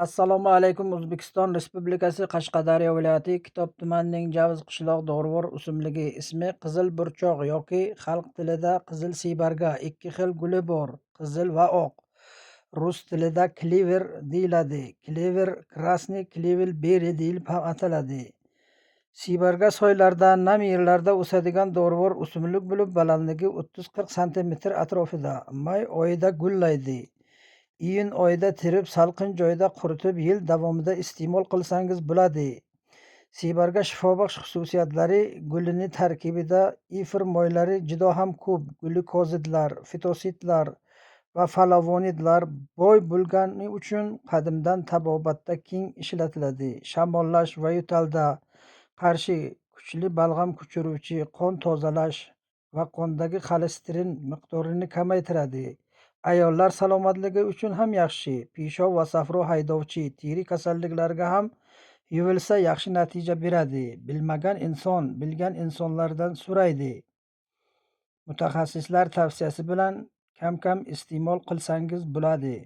Assalomu alaykum. O'zbekiston Respublikasi Qashqadaryo viloyati Kitob tumanining Javuz qishloq dorivor o'simligi ismi qizil burchoq yoki xalq tilida qizil siybarga. Ikki xil guli bor, qizil va oq. Rus tilida kliver deyiladi. Kliver krasniy, kliver beri deyilib ham ataladi. Siybarga soylarda, nam yerlarda o'sadigan dorivor o'simlik bo'lib, balandligi 30-40 sm atrofida. May oyida gullaydi. Iyun oyida terib, salqin joyda quritib, yil davomida iste'mol qilsangiz bo'ladi. Siybarga shifobaxsh xususiyatlari: gulini tarkibida efir moylari juda ham ko'p, glykozidlar, fitositlar va flavonidlar boy bo'lgani uchun qadimdan tabobatda keng ishlatiladi. Shamollash va yo'talga qarshi kuchli, balg'am ko'chiruvchi, qon tozalash va qondagi xolesterin miqdorini kamaytiradi. Ayollar salomatligi uchun ham yaxshi. Pishob va safro haydovchi teri kasalliklariga ham yuvilsa yaxshi natija beradi. Bilmagan inson bilgan insonlardan so'raydi. Mutaxassislar tavsiyasi bilan kam-kam iste'mol qilsangiz bo'ladi.